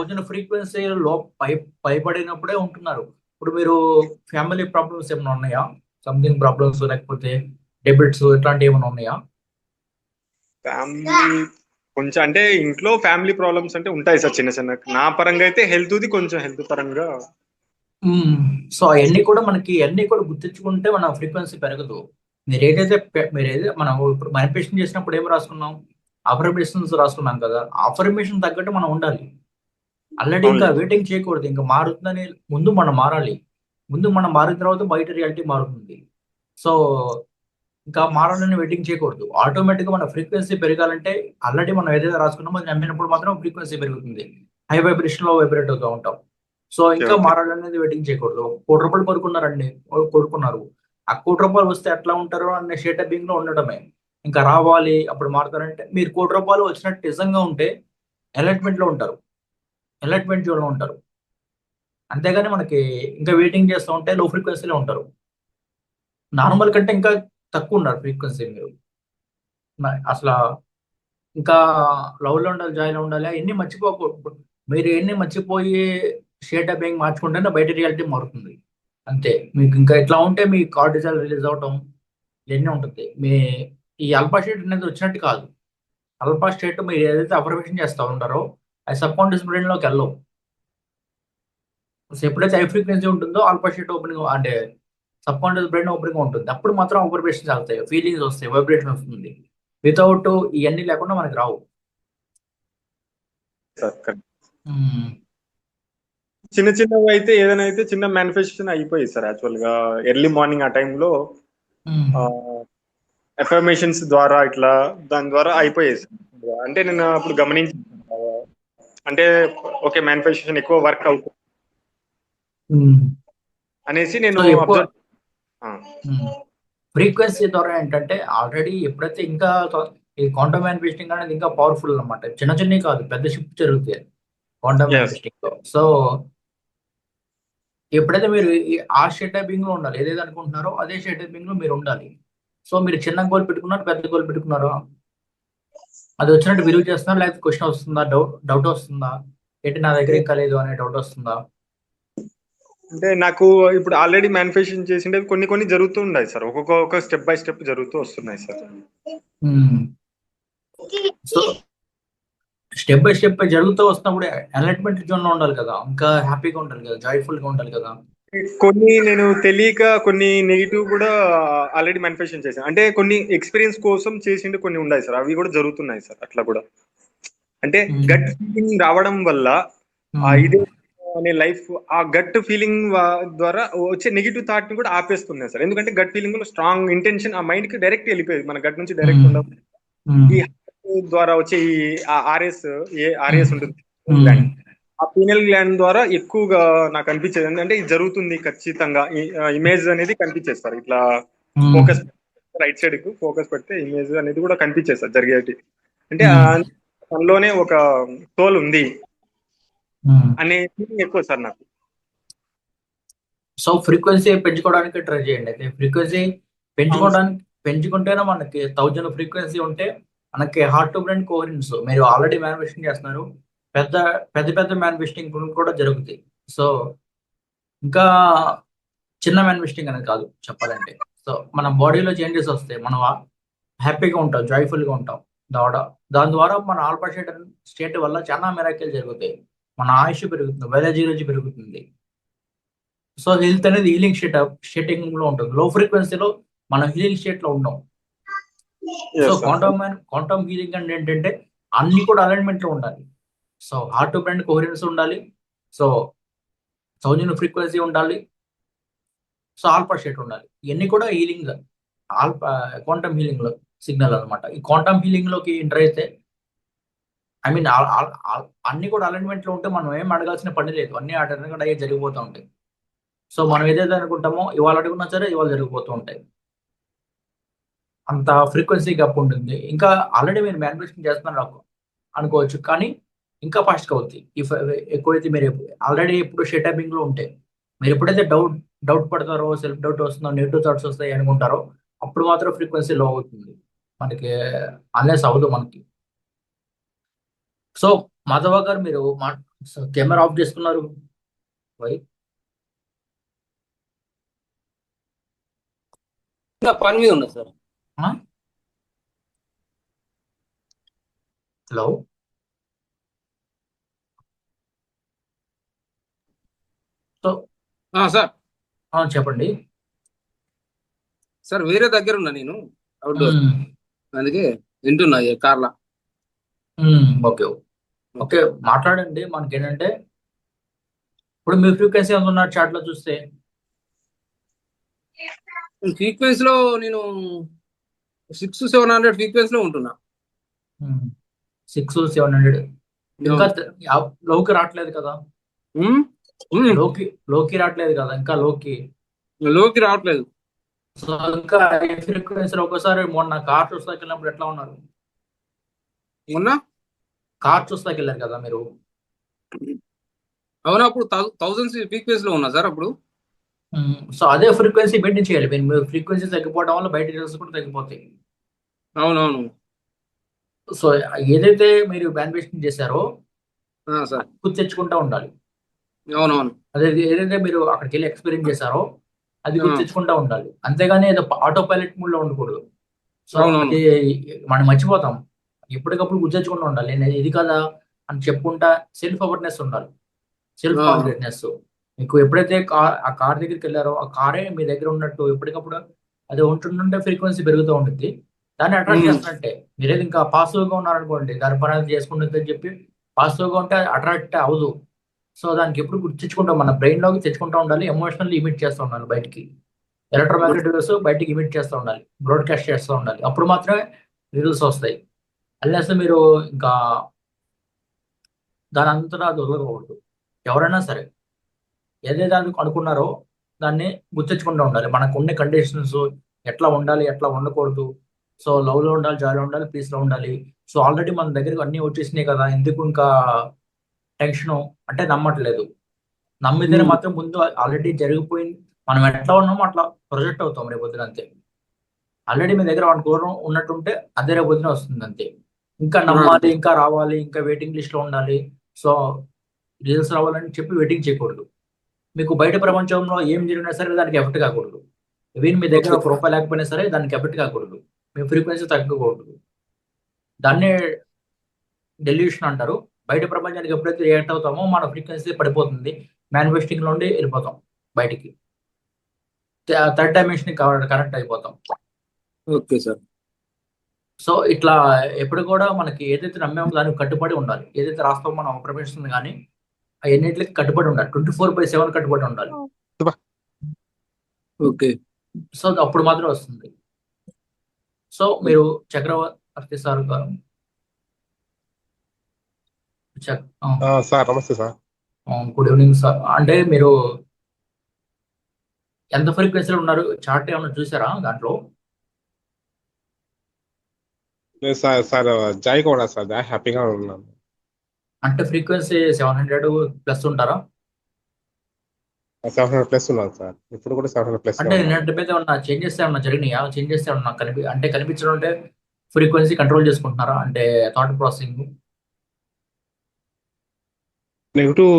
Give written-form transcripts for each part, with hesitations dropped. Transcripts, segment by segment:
Thousand frequency లో పై పైబడినప్పుడే ఉంటున్నారు. ఇప్పుడు మీరు ఫ్యామిలీ ప్రాబ్లమ్స్ ఏమైనా ఉన్నాయా? సంథింగ్ ప్రాబ్లమ్స్ లేకపోతే డెబిట్స్ ఇట్లాంటివి ఏమైనా ఉన్నాయా? ఫ్యామిలీ కొంచెం అంటే ఇంట్లో ఫ్యామిలీ ప్రాబ్లమ్స్ అంటే ఉంటాయి సార్, చిన్న చిన్న. నా పరంగా అయితే హెల్త్ది కొంచెం హెల్త్ పరంగా. సో అవన్నీ కూడా మనకి అన్ని కూడా గుర్తించుకుంటే మన ఫ్రీక్వెన్సీ పెరగదు. మీరు ఏదైతే మీరు ఏదైతే మనం ఇప్పుడు మేనిఫెస్టేషన్ చేసినప్పుడు ఏం రాసుకున్నాం? అఫర్మేషన్స్ రాసుకున్నాం కదా. అఫర్మేషన్ తగ్గట్టు మనం ఉండాలి. ఆల్రెడీ ఇంకా అవునులే. వెయిటింగ్ చేయకూడదు. ఇంకా మారుతుందని ముందు మనం మారాలి. ముందు మనం మారిన తర్వాత బయట రియాలిటీ మారుతుంది. సో ఇంకా మారాలని వెయిటింగ్ చేయకూడదు. ఆటోమేటిక్గా మన ఫ్రీక్వెన్సీ పెరగాలంటే ఆల్రెడీ మనం ఏదైతే రాసుకున్నామో అది నమ్మినప్పుడు మాత్రం ఫ్రీక్వెన్సీ పెరుగుతుంది. హై వైబ్రేషన్ లో వైబ్రేట్ అవుతూ ఉంటాం. సో ఓకే, ఇంకా ఓకే. మారాలనేది వెయిటింగ్ చేయకూడదు. ₹1,00,00,000 కోరుకున్నారండి, కోరుకున్నారు. ఆ ₹1,00,00,000 వస్తే ఎట్లా ఉంటారో అనే షేట్ ఆఫ్ బీయింగ్ లో ఉండటమే. ఇంకా రావాలి అప్పుడు మారుతారంటే మీరు ₹1,00,00,000 వచ్చినట్టు నిజంగా ఉంటే అలైట్మెంట్ లో ఉంటారు. అలైట్మెంట్ జోన్ లో ఉంటారు. అంతేగాని మనకి ఇంకా వెయిటింగ్ చేస్తూ ఉంటే లో ఫ్రీక్వెన్సీలో ఉంటారు. నార్మల్ కంటే ఇంకా తక్కువ ఉన్నారు ఫ్రీక్వెన్సీ మీరు. అసలు ఇంకా లవ్ లో ఉండాలి, జాయ్ లో ఉండాలి, ఎన్ని మర్చిపోకూడదు. మీరు ఎన్ని మర్చిపోయి షేట్ ఆఫ్ బీయింగ్ మార్చుకుంటేనే బయట రియాలిటీ మారుతుంది. అంతే. మీకు ఇంకా ఇట్లా ఉంటే మీ కార్టిజాల్ రిలీజ్ అవటం ఇవన్నీ ఉంటుంది. మీ ఈ అల్ఫా స్టేట్ అనేది వచ్చినట్టు కాదు. అల్ఫా స్టేట్ మీరు ఏదైతే అఫర్మేషన్ చేస్తూ ఉంటారో అది సబ్ కాన్షియస్ బ్రెయిన్ లోకి వెళ్ళవు. సో ఎప్పుడైతే హై ఫ్రీక్వెన్సీ ఉంటుందో ఆల్ఫా షీట్ ఓపెనింగ్ అంటే సబ్ కాన్షియస్ బ్రెయిన్ ఓపెనింగ్ ఉంటుంది. అప్పుడు మాత్రం వైబ్రేషన్స్ అవుతాయి, ఫీలింగ్స్ వస్తాయి, వైబ్రేషన్ వస్తుంది. వితౌట్ ఇవన్నీ లేకుండా మనకి రావు. Sir correct. మ్మ్. చిన్న చిన్నవి అయితే ఏదైనా అయితే చిన్న మేనిఫెస్టేషన్ అయిపోయింది సార్. యాక్చువల్ గా ఎర్లీ మార్నింగ్ ఆ టైంలో మ్మ్. ఎఫర్మేషన్స్ ద్వారా ఇట్లా దాని ద్వారా అయిపోయేది సార్. అంటే నేను అప్పుడు గమనించాను. అంటే ఓకే, మేనిఫెస్టేషన్ ఎక్కువ వర్క్ అవుతుంది మ్మ్. అనేసి సో నేను ఎక్కువ అబ్జర్వ్. ఫ్రీక్వెన్సీ ద్వారా ఏంటంటే ఆల్రెడీ ఎప్పుడైతే ఇంకా ఈ క్వాంటమ్ మ్యానిఫెస్టింగ్ అనేది ఇంకా పవర్ఫుల్ అన్నమాట. చిన్న చిన్నవి కాదు, పెద్ద షిఫ్ట్ జరుగుతాయి క్వాంటమ్ ఎస్. మ్యానిఫెస్టింగ్ లో. సో ఎప్పుడైతే మీరు ఆ షేట్ ఆఫ్ బీయింగ్ లో ఉండాలి, ఏదైతే అనుకుంటున్నారో అదే షేట్ ఆఫ్ బీయింగ్ లో మీరు ఉండాలి. సో మీరు చిన్న గోల్ పెట్టుకున్నారు, పెద్ద గోల్ పెట్టుకున్నారో అది వచ్చినట్టు బిలీవ్ చేస్తున్నారు, లేకపోతే క్వశ్చన్ వస్తుందా, డౌట్ వస్తుందా, ఏంటి నా దగ్గర ఇంకా లేదు అనే డౌట్ వస్తుందా? అంటే నాకు ఇప్పుడు ఆల్రెడీ మేనిఫెస్టేషన్ చేసిండే కొన్ని కొన్ని జరుగుతూ ఉన్నాయి సార్. ఒక్కొక్క స్టెప్ బై స్టెప్ జరుగుతూ వస్తున్నాయి sir. So step by step జరుగుతూ వస్తున్నప్పుడు ఎలైట్మెంట్ జోన్ లో ఉండాలి కదా, ఇంకా హ్యాపీగా ఉండాలి కదా, జాయ్ఫుల్ గా ఉండాలి కదా. కొన్ని నేను తెలియక కొన్ని నెగిటివ్ కూడా ఆల్రెడీ మేనిఫెస్టేషన్ చేశాను. అంటే కొన్ని ఎక్స్పీరియన్స్ కోసం చేసిండే కొన్ని ఉన్నాయి సార్, అవి కూడా జరుగుతున్నాయి సార్ అట్లా కూడా. అంటే మ్మ్. గట్ ఫీలింగ్ రావడం వల్ల మ్మ్. ఇదే అనే లైఫ్, ఆ గట్ ఫీలింగ్ ద్వారా వచ్చే నెగిటివ్ థాట్ ని కూడా ఆపేస్తున్నాయి సార్. ఎందుకంటే గట్ ఫీలింగ్ లో స్ట్రాంగ్ ఇంటెన్షన్ ఆ మైండ్ కి డైరెక్ట్ వెళ్ళిపోయేది, మన గట్ నుంచి డైరెక్ట్ మ్మ్. ఉండవు. మ్మ్. ఈ heart ద్వారా వచ్చే ఈ ఆర్ఎస్, మ్మ్. ఆర్ఎస్ ఉంటుంది మ్మ్. గ్లాండ్. ఆ పీనల్ గ్లాండ్ ద్వారా ఎక్కువగా నాకు అనిపించేది ఏంటంటే ఇది జరుగుతుంది ఖచ్చితంగా. ఇమేజ్ అనేది కనిపించేది సార్. ఇట్లా మ్మ్. ఫోకస్ రైట్ సైడ్ కు ఫోకస్ పెడితే ఇమేజ్ అనేది కూడా కనిపించేది సార్ జరిగేటి. అంటే మ్మ్. మనలోనే ఒక సోల్ ఉంది మ్మ్. అనే ఫీలింగ్ ఎక్కువ సార్ నాకు. సో ఫ్రీక్వెన్సీ పెంచుకోవడానికి ట్రై చేయండి. అయితే ఫ్రీక్వెన్సీ అవును సార్. పెంచుకుంటేనే మనకి 1000 ఫ్రీక్వెన్సీ ఉంటే మనకి హార్ట్ టు బ్రెయిన్ కోహరెన్స్ మీరు ఆల్రెడీ మేనిఫెస్టింగ్ చేస్తున్నారు. పెద్ద పెద్ద పెద్ద మేనిఫెస్టింగ్ కూడా జరుగుతాయి. సో ఇంకా చిన్న మేనిఫెస్టింగ్ అనేది కాదు చెప్పాలంటే. సో మన బాడీలో చేంజెస్ వస్తాయి, మనం హ్యాపీగా ఉంటాం, జాయ్ఫుల్ గా ఉంటాం. దాని దాని ద్వారా మన ఆల్ఫా స్టేట్ వల్ల చాలా మెరాకిల్ జరుగుతాయి. మన ఆయుష్ పెరుగుతుంది, బయాలజీ పెరుగుతుంది. సో హెల్త్ అనేది హీలింగ్ షేటింగ్ లో ఉంటుంది. లో ఫ్రీక్వెన్సీలో మనం హీలింగ్ స్టేట్ లో ఉంటాం. So yes sir. Quantum healing అంటే ఏంటంటే అన్ని కూడా అలైన్మెంట్ లో ఉండాలి. So heart to brain coherence ఉండాలి. సో సౌజన్య ఫ్రీక్వెన్సీ ఉండాలి. సో ఆల్ఫా స్టేట్ ఉండాలి. ఇవన్నీ కూడా హీలింగ్ ఆల్ఫా క్వాంటమ్ హీలింగ్ లో సిగ్నల్ అనమాట. ఈ క్వాంటమ్ హీలింగ్ లోకి ఎంటర్ అయితే ఐ మీన్ అన్ని కూడా అలైన్మెంట్ లో ఉంటే మనం ఏం అడగాల్సిన పని లేదు, అన్ని ఆటోమేటిక్గా అయ్యే జరిగిపోతూ ఉంటాయి. సో మనం ఏదైతే అనుకుంటామో ఇవాళ అడుగున్నా సరే ఇవాళ జరిగిపోతూ ఉంటాయి. అంత ఫ్రీక్వెన్సీ గప్ ఉంటుంది. ఇంకా ఆల్రెడీ మీరు మ్యానిఫెస్టింగ్ చేస్తున్నారు అనుకోవచ్చు, కానీ ఇంకా ఫాస్ట్గా అవుతుంది ఇఫ్ ఎక్కువైతే మీరు ఆల్రెడీ ఎప్పుడు షేటాపింగ్ లో ఉంటే. మీరు ఎప్పుడైతే డౌట్ పడతారో, సెల్ఫ్ డౌట్ వస్తుందో, నెగిటివ్ థాట్స్ వస్తాయి అనుకుంటారో అప్పుడు మాత్రం ఫ్రీక్వెన్సీ లో అవుతుంది మనకి. అన్లెస్ అవ్వదు మనకి. సో మాధవ గారు మీరు సో కెమెరా ఆఫ్ చేసుకున్నారు. వై? ఇంకా పని మీద ఉన్నా సార్. హలో. సో సార్ చెప్పండి. సార్ వేరే దగ్గర ఉన్నా నేను, అవుట్డోర్, మ్మ్. అందుకే వింటున్నా కార్లా. ఓకే ఓకే, మాట్లాడండి. మనకి ఏంటంటే ఇప్పుడు మీ ఫ్రీక్వెన్సీ ఎంత ఉన్నారు చాట్ లో చూస్తే? ఫ్రీక్వెన్సీ లో నేను 600-700 ఫ్రీక్వెన్సీ లో ఉంటున్నా. 600-700. ఇంకా లోకి రావట్లేదు కదా? ఉమ్, ఉమ్, లోకి రావట్లేదు కదా ఇంకా లోకి. లోకి రావట్లేదు. సో ఇంకా ఈ ఫ్రీక్వెన్సీలో ఒకసారి మొన్న కార్ చూస్తాకి వెళ్ళినప్పుడు ఎట్లా ఉన్నారు? మొన్న కార్ చూస్తాకి వెళ్ళారు కదా మీరు. అవునా, అప్పుడు 1000 ఫ్రీక్వెన్సీ లో ఉన్నా సార్ అప్పుడు. సో అదే ఫ్రీక్వెన్సీ మెయింటైన్ చేయాలి. మీరు ఫ్రీక్వెన్సీ తగ్గిపోవడం వల్ల బయట రిజల్ట్స్ కూడా తగ్గిపోతాయి. అవునవును. సో ఏదైతే మీరు వాల్యుయేషన్ చేశారో సార్ గుర్తు తెచ్చుకుంటా ఉండాలి. అవునవును. అదే ఏదైతే మీరు అక్కడికి వెళ్ళి ఎక్స్పీరియన్స్ చేశారో అది ఆ, గుర్తు తెచ్చుకుంటా ఉండాలి. అంతేగాని ఏదో ఆటో పైలట్ మూడ్ లో ఉండకూడదు. సో అవునవును. అది మనం మర్చిపోతాం. ఎప్పటికప్పుడు గుర్తు తెచ్చుకుంటూ ఉండాలి. నేను ఇది కదా అని చెప్పుకుంటా సెల్ఫ్ అవేర్నెస్ ఉండాలి. సెల్ఫ్ ఆ, కాన్ఫిడెన్స్. మీకు ఎప్పుడైతే ఆ కార్ దగ్గరికి వెళ్ళారో ఆ కారే మీ దగ్గర ఉన్నట్టు ఎప్పటికప్పుడు అది ఉంటుంటే ఫ్రీక్వెన్సీ పెరుగుతూ ఉంటుంది. దాన్ని అట్రాక్ట్ ఉమ్, చేస్తున్నట్టే. మీరేది ఇంకా పాజిటివ్ గా ఉన్నారనుకోండి, దాని పని అది చేసుకుంటుంది అని చెప్పి పాజిటివ్ గా ఉంటే అట్రాక్ట్ అవ్వదు. సో దానికి ఎప్పుడు గుర్తించుకుంటాం, మన బ్రెయిన్ లోకి తెచ్చుకుంటూ ఉండాలి. ఎమోషనల్ ఇమిట్ చేస్తూ ఉండాలి బయటికి. ఎలక్ట్రోమాగ్నెటిక్ వేవ్స్ బయటికి ఇమిట్ చేస్తూ ఉండాలి, బ్రాడ్కాస్ట్ చేస్తూ ఉండాలి. అప్పుడు మాత్రమే రిజల్ట్స్ వస్తాయి. అల్లెస్ మీరు ఇంకా దాని అంతటా అది వదలకూడదు. ఎవరైనా సరే ఏదైతే అనుకున్నారో దాన్ని గుర్తించుకుంటూ ఉండాలి. మనకు ఉండే కండిషన్స్ ఎట్లా ఉండాలి, ఎట్లా ఉండకూడదు. సో లవ్ లో ఉండాలి, జాలీలో ఉండాలి, పీస్ లో ఉండాలి. సో ఆల్రెడీ మన దగ్గరికి అన్ని వచ్చేసినాయి కదా, ఎందుకు ఇంకా టెన్షన్ అంటే నమ్మట్లేదు. నమ్మితేనే ఉమ్, మాత్రం ముందు ఆల్రెడీ జరిగిపోయింది. మనం ఎట్లా ఉన్నామో అట్లా ప్రొజెక్ట్ అవుతాం రేపు పొద్దున అంతే. ఆల్రెడీ మీ దగ్గర 1 crore ఉన్నట్టుంటే అదే రేపు పొద్దున వస్తుంది అంతే. ఇంకా ఆ, నమ్మాలి, ఇంకా రావాలి, ఇంకా వెయిటింగ్ లిస్ట్ లో ఉండాలి. సో రిజల్ట్స్ రావాలని చెప్పి వెయిటింగ్ చేయకూడదు. మీకు బయట ప్రపంచంలో ఏం జరిగినా సరే దానికి ఎఫెక్ట్ కాకూడదు. ఈవెన్ మీ దగ్గర ఓకే. 1 రూపాయి లేకపోయినా సరే దానికి ఎఫెక్ట్ కాకూడదు. మీ ఫ్రీక్వెన్సీ తగ్గకూడదు. దాన్నే డెల్యూషన్ అంటారు. బయట ప్రపంచానికి ఎప్పుడైతే రియాక్ట్ అవుతామో మన ఫ్రీక్వెన్సీ పడిపోతుంది. మేనిఫెస్టింగ్ నుండి వెళ్ళిపోతాం బయటికి. థర్డ్ డైమెన్షన్ కనెక్ట్ అయిపోతాం. Okay sir. సో ఇట్లా ఎప్పుడు కూడా మనకి ఏదైతే నమ్మామో దానికి కట్టుబడి ఉండాలి. ఏదైతే రాస్తామో మనం ప్రపంచం కానీ అన్నింటికి కట్టుబడి ఉండాలి. 24/7 కట్టుబడి ఉండాలి. ఓకే. సో అప్పుడు మాత్రం వస్తుంది. సో మీరు చక్రవర్తి సార్ గారు సార్ నమస్తే సార్. Good evening sir. అంటే మీరు ఎంత ఫ్రీక్వెన్సీలో ఉన్నారు చార్ట్ ఏమైనా చూసారా దాంట్లో? నేను సార్ సార్ జాయిగా ఉన్నా సార్, జాయ్ హ్యాపీగా ఉన్నాను. అంటే ఫ్రీక్వెన్సీ 700+ ఉంటారా? 700+ ఉన్నాను సార్, ఇప్పుడు కూడా 700+ అంటే ఉన్నాను. నిన్నటి మీద ఏమన్నా చేంజెస్ ఏమన్నా జరిగినాయా? చేంజెస్ ఏమన్నా అంటే కనిపించడం అంటే ఫ్రీక్వెన్సీ కంట్రోల్ చేసుకుంటున్నారా అంటే థాట్ ప్రాసెసింగ్? నెగిటివ్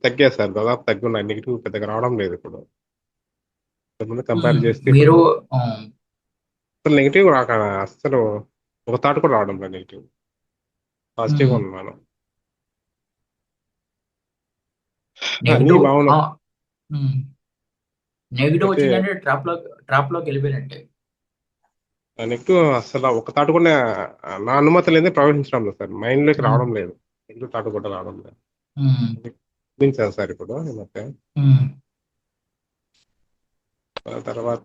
తగ్గాయి సార్, దాదాపు తగ్గి ఉన్నాయి. నెగిటివ్ పెద్దగా రావడం లేదు ఇప్పుడు. ముందు కంపేర్ చేస్తే మీరు ఇప్పుడు అసలు నెగిటివ్ రాక అసలు ఒక థాట్ కూడా రావడం లేదు. నెగిటివ్, పాజిటివ్గా ఉన్నాను. అన్నీ నెగిటివ్ బాగున్నాయి. నెగిటివ్ అయితే వచ్చిందంటే ట్రాప్ లోకి వెళ్ళిపోయినట్టే. నెగిటివ్ అసలు ఒక థాట్ కూడా నా అనుమతి లేదే ప్రవేశించడం లేదు సార్, మైండ్లోకి ఉమ్, రావడం లేదు. నెగిటివ్ థాట్ కూడా రావడం లేదు. ఉమ్, గమనించాను సార్ ఇప్పుడు ఈ మధ్య. ఉమ్, ఆ తర్వాత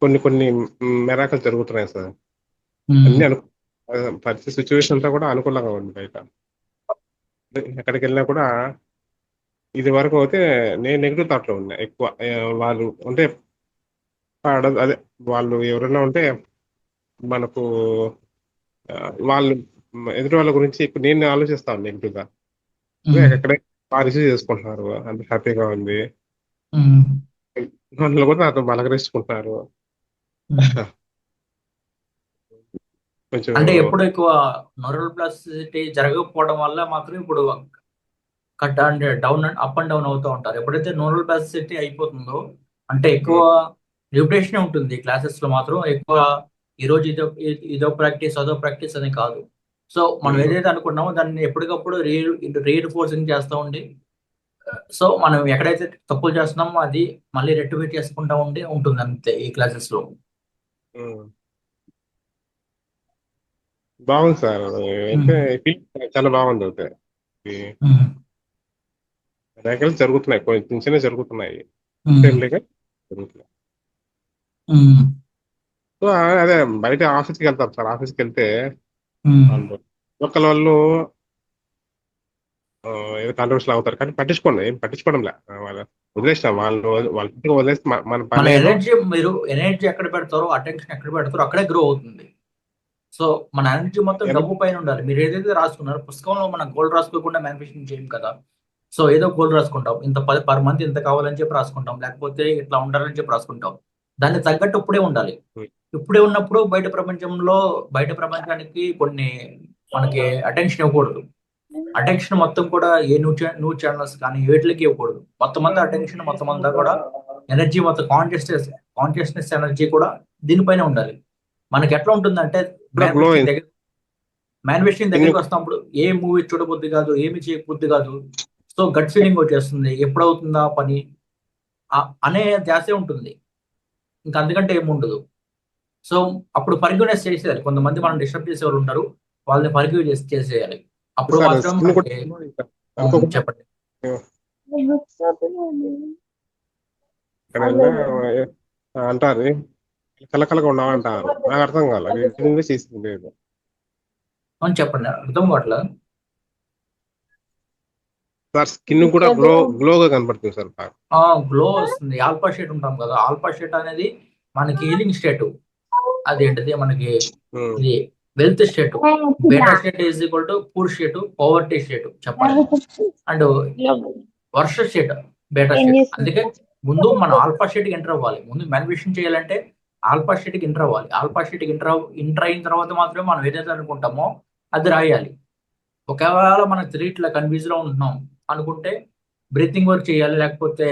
కొన్ని కొన్ని మెరాకలు జరుగుతున్నాయి సార్. ఉమ్, అన్ని పరిస్థితి సిచ్యువేషన్ అంతా కూడా అనుకూలంగా ఉంది బయట. ఎక్కడికి వెళ్ళినా కూడా ఇది వరకు అయితే నేను నెగిటివ్ థాట్లో ఉన్నా ఎక్కువ. వాళ్ళు అంటే అదే వాళ్ళు ఎవరైనా ఉంటే మనకు ఆ, వాళ్ళు ఎదుటి వాళ్ళ గురించి ఎక్కువ నేను ఆలోచిస్తాను నెగిటివ్గా. ఉమ్, ఎక్కడే బాగా రిసీవ్ చేసుకుంటున్నారు, అంత హ్యాపీగా ఉంది. ఉమ్, వాళ్ళు కూడా నాతో బలకరించుకుంటున్నారు. ఉమ్. కొంచెం అంటే ఎప్పుడు ఎక్కువ న్యూరల్ ప్లాస్టిసిటీ జరగకపోవడం వల్ల మాత్రం ఇప్పుడు cut and down and up and down అవుతూ ఉంటారు. ఎప్పుడైతే న్యూరల్ ప్లాస్టిసిటీ అయిపోతుందో అంటే ఎక్కువ రిపిటేషన్ ఉంటుంది క్లాసెస్ లో మాత్రం ఎక్కువ ఈ రోజు ఇదో ప్రాక్టీస్ అదో ప్రాక్టీస్ అని కాదు. సో మనం ఏదైతే అనుకున్నామో దాన్ని ఎప్పటికప్పుడు రీఇన్ఫోర్సింగ్ చేస్తూ ఉండి సో మనం ఎక్కడైతే తప్పులు చేస్తున్నామో అది మళ్ళీ రెక్టిఫై చేసుకుంటా ఉండి ఉంటుంది అంతే ఈ క్లాసెస్ లో. బాగుంది సార్. అయితే ఫీల్ చాలా బాగుంది. అయితే ర్యాకెలు జరుగుతున్నాయి, కొంచెం చిన్న జరుగుతున్నాయి, ఫ్రెండ్లీగా జరుగుతున్నాయి. సో అదే బయట ఆఫీస్కి వెళ్తాం సార్. ఆఫీస్కి వెళ్తే వాళ్ళు లోకల్ వాళ్ళు ఏదో కాంట్రవర్షియల్ అవుతారు కానీ ఏం పట్టించుకోవడంలే. వాళ్ళు వదిలేస్తాం, వాళ్ళ ఇంటికి వదిలేస్తే మన మన పని ఏదో. మీరు ఎనర్జీ ఎక్కడ పెడతారో అటెన్షన్ ఎక్కడ పెడతారో అక్కడే గ్రో అవుతుంది. సో మన ఎనర్జీ మొత్తం డబ్బు పైన ఉండాలి. మీరు ఏదైతే రాసుకున్నారో పుస్తకంలో మనం గోల్ రాసుకోకుండా మేనిఫెస్టింగ్ చేయం కదా. సో ఏదో గోల్ రాసుకుంటాం, ఇంత పర్ మంత్ ఇంత కావాలని చెప్పి రాసుకుంటాం, లేకపోతే ఇట్లా ఉండాలని చెప్పి రాసుకుంటాం. దాన్ని తగ్గట్టు ఇప్పుడే ఉండాలి. ఇప్పుడే ఉన్నప్పుడు బయట ప్రపంచానికి కొన్ని మనకి అటెన్షన్ ఇవ్వకూడదు. అటెన్షన్ మొత్తం కూడా ఏ న్యూస్ ఛానల్స్ కానీ వేటికి ఇవ్వకూడదు. మొత్తం అంతా అటెన్షన్ మొత్తం అంతా కూడా ఎనర్జీ మొత్తం కాన్షియస్నెస్ ఎనర్జీ కూడా దీనిపైన ఉండాలి. మనకి ఎట్లా ఉంటుందంటే మేనిఫెస్టింగ్ దగ్గరికి వస్తున్నప్పుడు ఏ మూవీ చూడబుద్ధి కాదు, ఏమి చేయబుద్ధి కాదు. సో గట్ ఫీలింగ్ వచ్చేస్తుంది, ఎప్పుడవుతుందా పని అనే ధ్యాసే ఉంటుంది. ఇంకా అందుకంటే ఏముండదు. సో అప్పుడు ఫర్గ్యూనెస్ చేసేయాలి. కొంతమంది మనం డిస్టర్బ్ చేసే వాళ్ళు ఉంటారు, వాళ్ళని ఫర్గ్యూ చేసేయాలి. అప్పుడు మాత్రం చెప్పండి. అంటారు కలకలగా ఉన్నామంటారు. నాకు అర్థం కాలేదు, చేసింది లేదు. అవును చెప్పండి, అర్థం కావట్లా సార్. స్కిన్ కూడా గ్లోగా కనపడుతుంది సార్. గ్లో వస్తుంది. ఆల్ఫా షేట్ ఉంటాం కదా, ఆల్ఫా షేట్ అనేది మనకి హీలింగ్ స్టేట్. అదేంటిది మనకి ఇది wealth state. Beta state is equal to poor state, poverty state చెప్పండి. And worse state beta state. అందుకే ముందు మనం ఆల్ఫా స్టేట్ కి ఎంటర్ అవ్వాలి. ముందు మేనిఫెస్టేషన్ చేయాలంటే ఆల్ఫా స్టేట్ కి ఎంటర్ అవ్వాలి. ఆల్ఫా స్టేట్ కి ఎంటర్ అయిన తర్వాత మాత్రమే మనం ఏదైతే అనుకుంటామో అది రాయాలి. ఒకవేళ మనం ఇట్లా కన్ఫ్యూజ్ లో ఉంటున్నాం అనుకుంటే బ్రీతింగ్ వర్క్ చేయాలి, లేకపోతే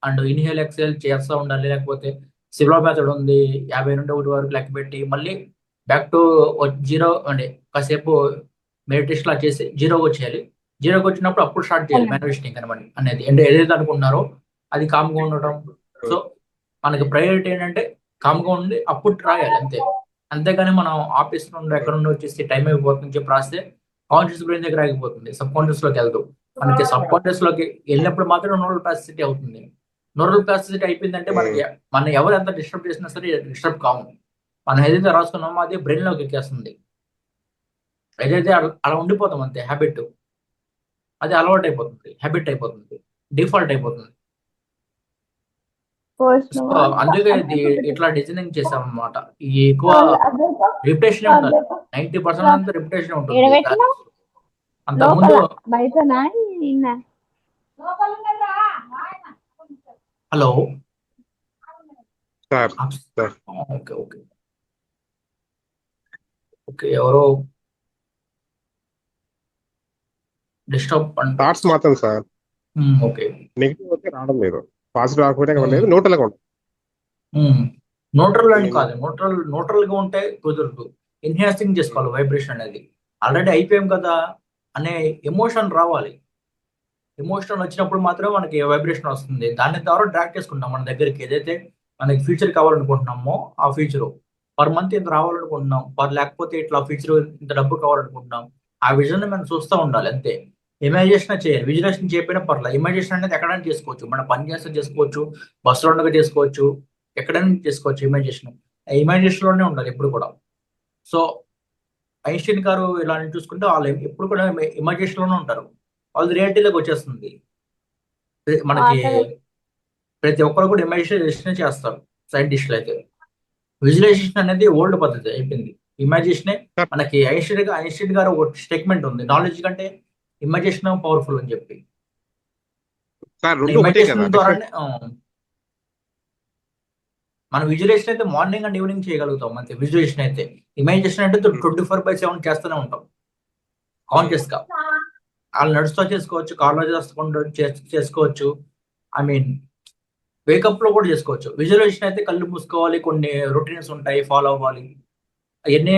అండ్ ఇన్హేల్ ఎక్సేల్ చేస్తూ ఉండాలి, లేకపోతే సివ్లా మెథడ్ ఉంది 50 నుండి 1 వరకు లెక్క పెట్టి మళ్ళీ బ్యాక్ టు 0 అంటే కాసేపు మెడిటేషన్ లా చేసి 0కి వచ్చేయాలి. 0కి వచ్చినప్పుడు అప్పుడు స్టార్ట్ చేయాలి మేనిఫెస్టింగ్ అనమాట అనేది. అంటే ఏదైతే అనుకుంటున్నారో అది కామ్గా ఉండడం. సో మనకి ప్రయారిటీ ఏంటంటే కామ్గా ఉండి అప్పుడు రాయాలి అంతే. అంతేగాని మనం ఆఫీస్ నుండి ఎక్కడ నుండి వచ్చేసి టైం అయిపోతుందని చెప్పి రాస్తే కాన్షియస్ బ్రెయిన్ దగ్గర ఆగిపోతుంది, సబ్ కాన్షియస్ లోకి వెళ్తాం. మనకి సబ్ కాన్షియస్ లోకి వెళ్ళినప్పుడు మాత్రం న్యూరల్ ప్లాస్టిసిటీ అవుతుంది. న్యూరల్ ప్లాస్టిసిటీ అయిపోయిందంటే మనం ఎవరు ఎంత డిస్టర్బ్ చేసినా సరే డిస్టర్బ్ కాము. మనం ఏదైతే రాసుకున్నామో అది బ్రెయిన్ లోకి ఎక్కేస్తుంది. ఏదైతే అలా ఉండిపోతాం అంతే, హ్యాబిట్. అది అలవాటు అయిపోతుంది, హ్యాబిట్ అయిపోతుంది, డిఫాల్ట్ అయిపోతుంది. సో అందుకే ఇట్లా డిజైనింగ్ చేసాం అనమాట. ఈ ఎక్కువ రిపిటేషన్ ఉండాలి. 90% అంతా రిపిటేషన్ ఉంటుంది. అంతకుముందు hello sir. Okay okay okay ఎవరో డిస్టర్బ్ థాట్స్ మాత్రం సార్. ఓకే నెగిటివ్ అయితే రావడం లేదు, పాజిటివ్ రాకపోతే లేదు, న్యూట్రల్ గా ఉంటుంది. న్యూట్రల్ అని కాదు, న్యూట్రల్ గా ఉంటే కుదరదు. ఎన్హాన్సింగ్ చేసుకోవాలి వైబ్రేషన్ అనేది. ఆల్రెడీ అయిపోయాం కదా అనే ఎమోషన్ రావాలి. ఎమోషన్ వచ్చినప్పుడు మాత్రమే మనకి వైబ్రేషన్ వస్తుంది. దాని ద్వారా డ్రాక్ చేసుకుంటాం మన దగ్గరికి. ఏదైతే మనకి ఫ్యూచర్ కావాలనుకుంటున్నామో ఆ ఫ్యూచర్ పర్ మంత్ ఇంత రావాలనుకుంటున్నాం, లేకపోతే ఇట్లా ఫ్యూచర్ ఇంత డబ్బు కావాలనుకుంటున్నాం, ఆ విజన్ మనం చూస్తూ ఉండాలి అంతే. ఇమాజినేషన్ చేయాలి, విజులేషన్ చేయకపోయినా పర్లేదు. ఇమాజినేషన్ అనేది ఎక్కడైనా చేసుకోవచ్చు, మన పని చేస్తే చేసుకోవచ్చు, బస్సులో ఉండగా చేసుకోవచ్చు, ఎక్కడైనా చేసుకోవచ్చు. ఇమాజినేషన్ లోనే ఉండాలి ఎప్పుడు కూడా. సో ఐన్స్టీన్ గారు ఇలా చూసుకుంటే వాళ్ళు ఎప్పుడు కూడా ఇమాజినేషన్ లోనే ఉంటారు. వాళ్ళు రియాలిటీలోకి వచ్చేస్తుంది. మనకి ప్రతి ఒక్కరు కూడా ఇమాజినేషన్ చేస్తారు సైంటిస్టులు అయితే. విజువలైజేషన్ అనేది ఓల్డ్ పద్ధతి అయిపోయింది. ఇమాజినేషనే మనకి ఐన్స్టీన్ గారు ఒక స్టేట్మెంట్ ఉంది, నాలెడ్జ్ కంటే ఇమాజినేషన్ పవర్ఫుల్ అని చెప్పి. ఇమాజినేషన్ ద్వారానే మన విజువలైజేషన్ అయితే మార్నింగ్ అండ్ ఈవినింగ్ చేయగలుగుతాం అంతే. విజువలైజేషన్ అయితే, ఇమాజినేషన్ అంటే 24/7 చేస్తూనే ఉంటాం కాన్షియస్ గా. వాళ్ళు నడుస్తూ చేసుకోవచ్చు, కార్లో చేసుకోవచ్చు. ఐ మీన్ వేకప్ లో కూడా చేసుకోవచ్చు. విజువలైజేషన్ అయితే కళ్ళు మూసుకోవాలి, కొన్ని రొటీన్స్ ఉంటాయి, ఫాలో అవ్వాలి. అవన్నీ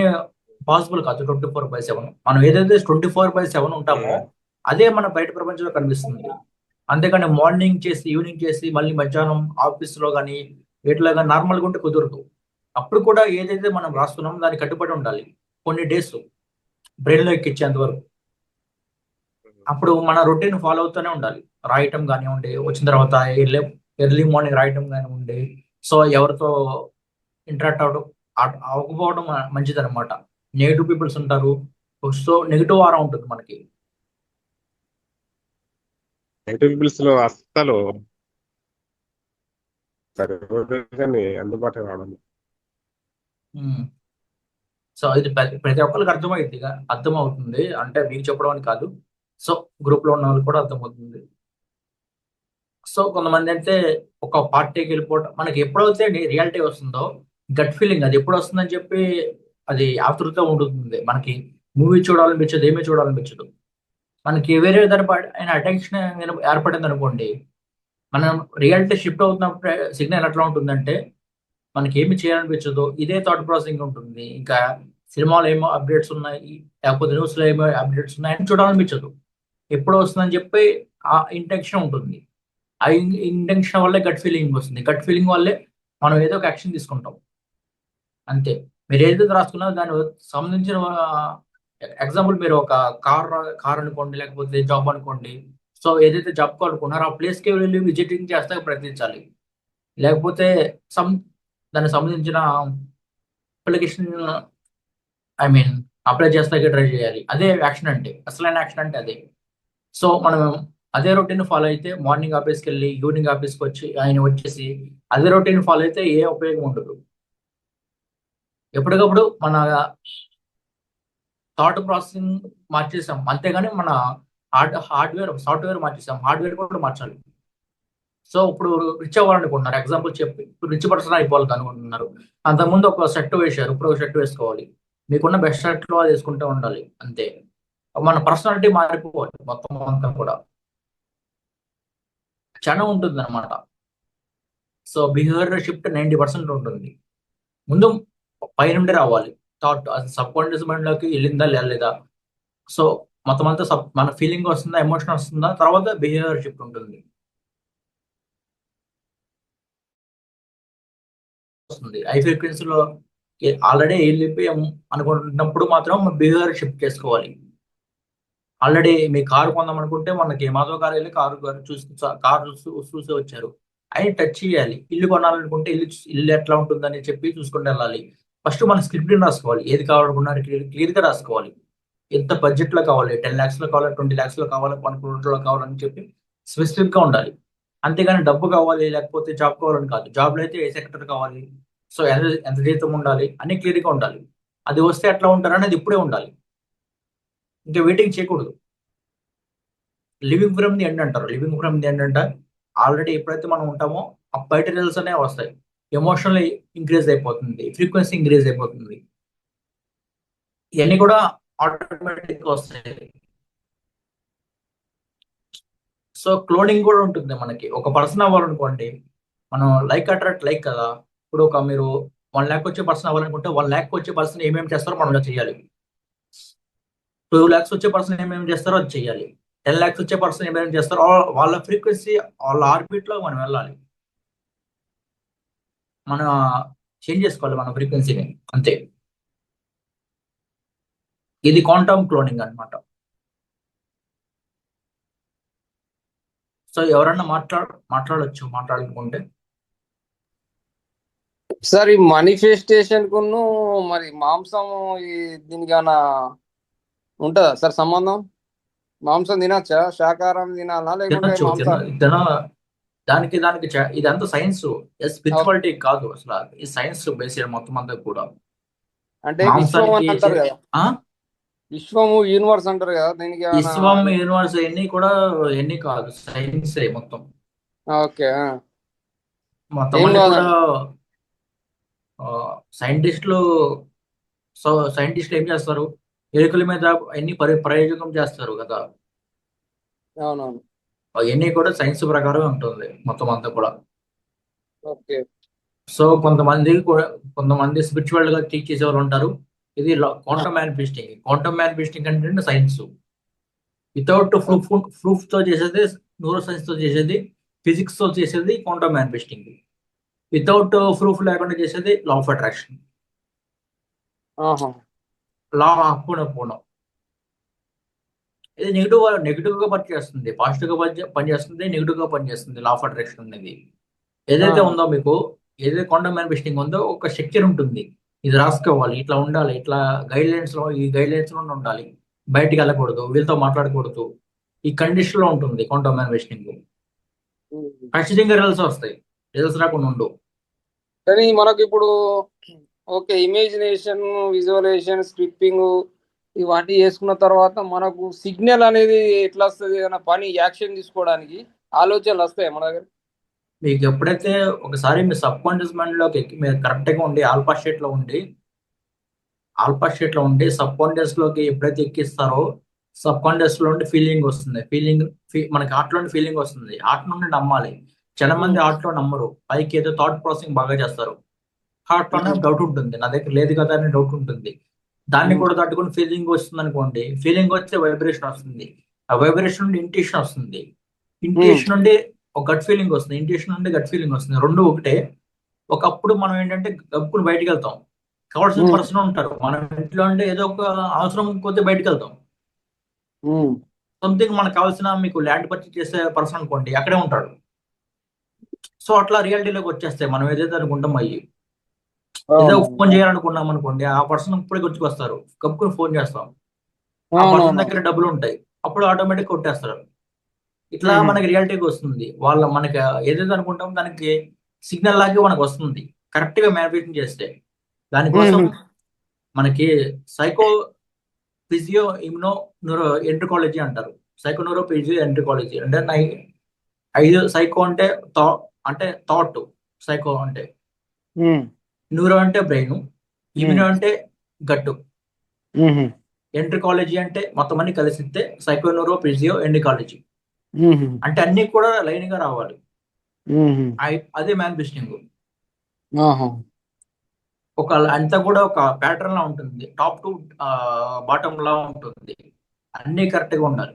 పాసిబుల్ కాదు 24/7. మనం ఏదైతే 24/7 ఉంటామో అదే మన బయట ప్రపంచంలో కనిపిస్తుంది. అంతేకాని మార్నింగ్ చేసి ఈవినింగ్ చేసి మళ్ళీ మధ్యాహ్నం ఆఫీస్లో కానీ వీటిలో కానీ నార్మల్గా ఉంటే కుదరదు. అప్పుడు కూడా ఏదైతే మనం రాస్తున్నామో దానికి కట్టుబడి ఉండాలి కొన్ని డేస్, బ్రెయిన్లో ఎక్కించేంత వరకు. అప్పుడు మన రొటీన్ ఫాలో అవుతూనే ఉండాలి. రాయటం కానివ్వండి, వచ్చిన తర్వాత ఎర్లీ మార్నింగ్ రాయటం కానివ్వండి. సో ఎవరితో ఇంటరాక్ట్ అవ్వకపోవడం మంచిది అనమాట. నెగిటివ్ పీపుల్స్ ఉంటారు, సో నెగిటివ్ వారా ఉంటుంది మనకి. నెగిటివ్ పీపుల్స్ లో అస్సలు సరే కానీ అందుబాటులో రావడం. సో ఇది ప్రతి ఒక్కరికి అర్థమవుతుంది, అంటే మీకు చెప్పడం అని కాదు. సో గ్రూప్ లో ఉన్న వాళ్ళు కూడా అర్థమవుతుంది. సో కొంతమంది అంటే ఒక పార్టీకి వెళ్ళిపోవడం, మనకి ఎప్పుడైతే రియాలిటీ వస్తుందో గట్ ఫీలింగ్ అది ఎప్పుడు వస్తుందని చెప్పి అది ఆతృత ఉంటుంది. మనకి మూవీ చూడాలనిపించదు, ఏమీ చూడాలనిపించదు. మనకి వేరే అయిన అటెన్షన్ ఏర్పడింది అనుకోండి, మనం రియాలిటీ షిఫ్ట్ అవుతున్నప్పుడు సిగ్నల్ ఎట్లా ఉంటుందంటే మనకి ఏమి చేయాలనిపించదు, ఇదే థాట్ ప్రాసెసింగ్ ఉంటుంది. ఇంకా సినిమాలో ఏమో అప్డేట్స్ ఉన్నాయి, లేకపోతే న్యూస్లో ఏమో అప్డేట్స్ ఉన్నాయి అని చూడాలనిపించదు. ఎప్పుడు వస్తుందని చెప్పి ఆ ఇంటెన్షన్ ఉంటుంది. ఆ ఇంటెన్షన్ వల్లే గట్ ఫీలింగ్ వస్తుంది. గట్ ఫీలింగ్ వల్లే మనం ఏదో ఒక యాక్షన్ తీసుకుంటాం అంతే. మీరు ఏదైతే రాసుకున్నారో దానికి సంబంధించిన ఎగ్జాంపుల్, మీరు ఒక కార్ అనుకోండి, లేకపోతే జాబ్ అనుకోండి. సో ఏదైతే జాబ్ అనుకున్నారో ఆ ప్లేస్కి వెళ్ళి విజిటింగ్ చేస్తే ప్రయత్నించాలి. లేకపోతే దానికి సంబంధించిన అప్లికేషన్ ఐ మీన్ అప్లై చేస్తాకే ట్రై చేయాలి. అదే యాక్షన్ అంటే, అసలైన యాక్షన్ అంటే అదే. సో మనం అదే రొటీన్ ఫాలో అయితే మార్నింగ్ ఆఫీస్కి వెళ్ళి ఈవినింగ్ ఆఫీస్కి వచ్చి ఆయన వచ్చేసి అదే రొటీన్ ఫాలో అయితే ఏ ఉపయోగం ఉండదు. ఎప్పటికప్పుడు మన థాట్ ప్రాసెసింగ్ మార్చేసాం, అంతేగాని మన సాఫ్ట్వేర్ మార్చేసాం, హార్డ్వేర్ కూడా మార్చాలి. సో ఇప్పుడు రిచ్ అవ్వాలనుకుంటున్నారు, ఎగ్జాంపుల్ చెప్పి రిచ్ పర్సన్ అయిపోవాలి అనుకుంటున్నారు. అంతకుముందు ఒక షర్ట్ వేశారు, ఇప్పుడు ఒక షర్ట్ వేసుకోవాలి. మీకున్న బెస్ట్ షర్ట్లో అది వేసుకుంటూ ఉండాలి అంతే. మన పర్సనాలిటీ మారిపోవాలి మొత్తం అంతా కూడా, చాలా ఉంటుంది అనమాట. సో బిహేవియర్ షిఫ్ట్ 90% ఉంటుంది. ముందు పై నుండి రావాలి థాట్, అది సబ్ కాన్షియస్ మైండ్లోకి వెళ్ళిందా లేదా. సో మొత్తం అంతా మన ఫీలింగ్ వస్తుందా, ఎమోషన్ వస్తుందా, తర్వాత బిహేవియర్ షిఫ్ట్ ఉంటుంది. వస్తుంది హై ఫ్రీక్వెన్సీలో ఆల్రెడీ వెళ్ళిపోయాం అనుకుంటున్నప్పుడు మాత్రం బిహేవియర్ షిఫ్ట్ చేసుకోవాలి. ఆల్రెడీ మీ కారు కొందాం అనుకుంటే మనకి మాధవ గారు వెళ్ళి కారు చూసి వచ్చారు, అవి టచ్ చేయాలి. ఇల్లు కొనాలనుకుంటే ఇల్లు ఎట్లా ఉంటుందని చెప్పి చూసుకుంటూ వెళ్ళాలి. ఫస్ట్ మన స్క్రిప్ట్ రాసుకోవాలి, ఏది కావాలనుకున్నారు క్లియర్గా రాసుకోవాలి. ఎంత బడ్జెట్లో కావాలి, 10 lakhsలో కావాలి, 20 lakhsలో కావాలి, 1 crore కావాలని చెప్పి స్పెసిఫిక్గా ఉండాలి. అంతేగాని డబ్బు కావాలి లేకపోతే జాబ్ కావాలని కాదు. జాబ్లో అయితే ఏ సెక్టర్ కావాలి, సో ఎంత జీతం ఉండాలి అన్ని క్లియర్గా ఉండాలి. అది వస్తే ఎట్లా ఉంటారు అనేది ఇప్పుడే ఉండాలి, ఇంకా వెయిటింగ్ చేయకూడదు. లివింగ్ ఫ్రమ్ ది ఎండ్ అంటారు. లివింగ్ ఫ్రమ్ ది ఎండ్ అంటే ఆల్రెడీ ఎప్పుడైతే మనం ఉంటామో ఆ బయట రిజల్ట్స్ అనేవి వస్తాయి. ఎమోషనల్ ఇంక్రీజ్ అయిపోతుంది, ఫ్రీక్వెన్సీ ఇంక్రీజ్ అయిపోతుంది, ఇవన్నీ కూడా ఆటోమేటిక్గా వస్తాయి. సో క్లోనింగ్ కూడా ఉంటుంది. మనకి ఒక పర్సన్ అవ్వాలనుకోండి, మనం లైక్ అట్రాక్ట్ లైక్ కదా. ఇప్పుడు మీరు 1 lakh వచ్చే పర్సన్ అవ్వాలనుకుంటే 1 lakh వచ్చే పర్సన్ ఏమేమి చేస్తారో మనం చేయాలి. 2 lakhs వచ్చే పర్సన్ ఏమేమి చేస్తారో అది చేయాలి. 10 lakhs వచ్చే పర్సన్ ఏమేమి చేస్తారో వాళ్ళ ఫ్రీక్వెన్సీ, వాళ్ళ ఆర్బిట్లో మనం వెళ్ళాలి. మనం చేంజ్ చేసుకోవాలి మన ఫ్రీక్వెన్సీని అంతే. ఇది క్వాంటమ్ క్లోనింగ్ అన్నమాట. సో ఎవరన్నా మాట్లాడొచ్చు మాట్లాడాలనుకుంటే. సార్ ఈ మానిఫెస్టేషన్ కును మరి మాంసం దీనికి ఏమైనా ఉంటుందా సార్ సంబంధం? మాంసం తినచ్చా, శాకాహారం తినాలా లేకుంటే తినొచ్చు, మాంసం? దానికి ఇదంతా సైన్స్, స్పిరిచువాలిటీ కాదు అసలు. ఈ సైన్స్ బేస్డ్ మొత్తం అంతా కూడా. అంటే విశ్వం అని మాంసానికి అంటారు కదా, విశ్వము యూనివర్స్ అంటారు కదా, దీనికి ఏమైనా? విశ్వం యూనివర్స్ ఎన్ని కూడా ఎన్ని కాదు, సైన్స్ మొత్తం. ఓకే. మొత్తం ఏం అన్ని కూడా కాదండి. సైంటిస్టులు సైంటిస్టులు ఏం చేస్తారు? ఎలుకల మీద అన్ని ప్రయోగం చేస్తారు కదా. అవునవును. అవన్నీ కూడా సైన్స్ ప్రకారం ఉంటుంది మొత్తం అంతా కూడా. ఓకే. సో కొంతమంది స్పిరిచువల్ గా టీచ్ చేసే వాళ్ళు ఉంటారు. ఇది క్వాంటమ్ మ్యానిఫెస్టింగ్. క్వాంటమ్ మ్యానిఫెస్టింగ్ అంటే సైన్స్ వితౌట్ ప్రూఫ్ తో చేసేది, న్యూరో సైన్స్ తో చేసేది, ఫిజిక్స్ తో చేసేది క్వాంటమ్ మ్యానిఫెస్టింగ్. వితౌట్ ప్రూఫ్ లేకుండా చేసేది లా ఆఫ్ అట్రాక్షన్, ఆహా. లా ఆఫ్ పూర్ణం. ఇది నెగిటివ్ గా పనిచేస్తుంది, పాజిటివ్ గా పనిచేస్తుంది, నెగిటివ్ గా పనిచేస్తుంది. లా ఆఫ్ అట్రాక్షన్ అనేది ఏదైతే ఆహా. ఉందో, మీకు ఏదైతే క్వాంటమ్ మ్యానిఫెస్టింగ్ ఉందో ఒక స్ట్రక్చర్ ఉంటుంది. ఇది రాసుకోవాలి, ఇట్లా ఉండాలి, ఇట్లా ఈ గైడ్ లైన్స్ లో ఉండాలి, బయటికి వెళ్ళకూడదు, వీళ్ళతో మాట్లాడకూడదు, ఈ కండిషన్ లో ఉంటుంది క్వాంటమ్ మ్యానిఫెస్టింగ్. ఉమ్. ఖచ్చితంగా రిజల్ట్స్ వస్తాయి, రిజల్ట్స్ రాకుండా ఉండవు. కానీ మనకు ఇప్పుడు ఓకే, ఇమేజినేషన్, విజువలైజేషన్, స్క్రిప్టింగ్ ఇవన్నీ చేసుకున్న తర్వాత మనకు సిగ్నల్ అనేది ఎట్లా వస్తుంది? ఏదైనా పని యాక్షన్ తీసుకోవడానికి ఆలోచనలు వస్తాయి మన దగ్గర? మీకు ఎప్పుడైతే ఒకసారి మీ సబ్ కాన్షియస్ మైండ్ లోకి ఎక్కి మీరు కరెక్ట్ గా ఉండి ఆల్ఫా స్టేట్ లో ఉండి సబ్ కాన్షియస్ లోకి ఎప్పుడైతే ఎక్కిస్తారో, సబ్ కాన్షియస్ లో ఉండి ఫీలింగ్ వస్తుంది. మనకి హార్ట్ లోని ఫీలింగ్ వస్తుంది. హార్ట్ నుండి నమ్మాలి. చాలా మంది ఉమ్. హార్ట్ లో నమ్మరు, పైకి ఏదో థాట్ ప్రాసెసింగ్ బాగా చేస్తారు. హార్ట్ లోనే ఉమ్. డౌట్ ఉంటుంది, నా దగ్గర లేదు కదా అని డౌట్ ఉంటుంది. దాన్ని ఉమ్. కూడా తట్టుకుని ఫీలింగ్ వస్తుంది అనుకోండి. ఫీలింగ్ వస్తే వైబ్రేషన్ వస్తుంది. ఆ వైబ్రేషన్ నుండి ఇంట్యూషన్ వస్తుంది. ఉమ్. ఇంట్యూషన్ నుండి ఒక గట్ ఫీలింగ్ వస్తుంది. ఇంట్యూషన్ నుండి గట్ ఫీలింగ్ వస్తుంది. రెండు ఒకటే. ఒకప్పుడు మనం ఏంటంటే గప్పుకుని బయటికి వెళ్తాం. కావాల్సిన ఉమ్. పర్సన్ ఉంటారు మన ఇంట్లో, అంటే ఏదో ఒక అవసరం కొద్ది బయటికి వెళ్తాం. ఉమ్. సంథింగ్ మనకు కావాల్సిన, మీకు ల్యాండ్ పర్చేస్ చేసే పర్సన్ అనుకోండి, అక్కడే ఉంటాడు. సో అట్లా రియాలిటీలోకి వచ్చేస్తాయి మనం ఏదైతే అనుకుంటాం అయ్యి. ఏదో ఫోన్ అవునవును. చేయాలనుకున్నాం అనుకోండి, ఆ పర్సన్ ఇప్పుడే గుర్తుకొస్తారు, కప్పుకొని ఫోన్ చేస్తాం. ఆ పర్సన్ అవునవును. దగ్గర డబ్బులు ఉంటాయి, అప్పుడు ఆటోమేటిక్ కొట్టేస్తారు. ఇట్లా ఉమ్. మనకి రియాలిటీకి వస్తుంది. మనకి ఏదైతే అనుకుంటాం దానికి సిగ్నల్ లాగే మనకు వస్తుంది, కరెక్ట్ గా మ్యానిపులేషన్ చేస్తే. దానికోసం ఉమ్. మనకి సైకో ఫిజియో ఇమ్నో న్యూరో ఎంట్రికాలజీ అంటారు. సైకో న్యూరో ఫిజియో ఎంట్రికాలజీ అంటే 5 సైకో అంటే థా అంటే థాట్, సైకో అంటే ఉమ్. న్యూరో అంటే బ్రెయిన్, ఉమ్. ఇమ్యూనో అంటే గట్టు, ఉమ్. ఎంట్రికాలజీ అంటే మొత్తం అన్ని కలిసితే సైకో న్యూరో ఫిజియో ఎంట్రికాలజీ. ఉమ్. అంటే అన్ని కూడా లైన్ గా రావాలి. ఉమ్. అదే మ్యానిఫెస్టింగ్. ఆహా. అంతా కూడా ఒక ప్యాటర్న్ లా ఉంటుంది, టాప్ టు బాటమ్ లా ఉంటుంది. అన్ని కరెక్ట్ గా ఉండాలి.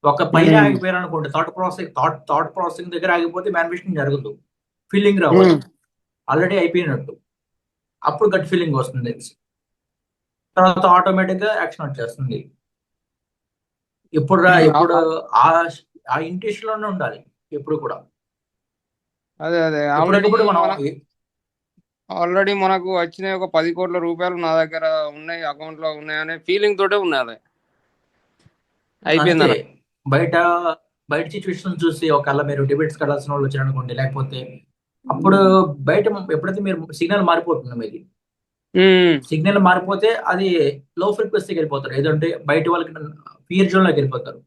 ఒక పైన ఉమ్. ఆగిపోయారు అనుకోండి, థాట్ ప్రాసెసింగ్ దగ్గర ఆగిపోతే మ్యానిఫెస్టింగ్ జరగదు. ఫీలింగ్ రావాలి, ఉమ్. ఆల్రెడీ అయిపోయినట్టు. అప్పుడు గట్ ఫీలింగ్ వస్తుంది, తర్వాత ఆటోమేటిక్ గా యాక్షన్ వచ్చేస్తుంది. ఉమ్. ఇప్పుడు ఆ ఆ ఇంట్యూషన్ లోనే ఉండాలి ఎప్పుడు కూడా. అదే అదే ఎప్పటికప్పుడు మనం ఆల్రెడీ మనకు వచ్చినాయి ఒక 10 కోట్ల రూపాయలు నా దగ్గర ఉన్నాయి, అకౌంట్ లో ఉన్నాయి అనే ఫీలింగ్ తోటే ఉన్నది. అంతే. అయిపోయిందన్న. బయట బయట సిచ్యువేషన్ చూసి ఒకవేళ మీరు డిబేట్స్ కడాల్సిన వాళ్ళు వచ్చారనుకోండి, లేకపోతే అప్పుడు బయట ఎప్పుడైతే మీరు సిగ్నల్ మారిపోతుంది మీది, ఉమ్. సిగ్నల్ మారిపోతే అది లో ఫ్రీక్వెన్సీకి వెళ్ళిపోతారు. ఏదంటే బయట వాళ్ళకి ఫియర్ జోన్ లోకి వెళ్ళిపోతారు.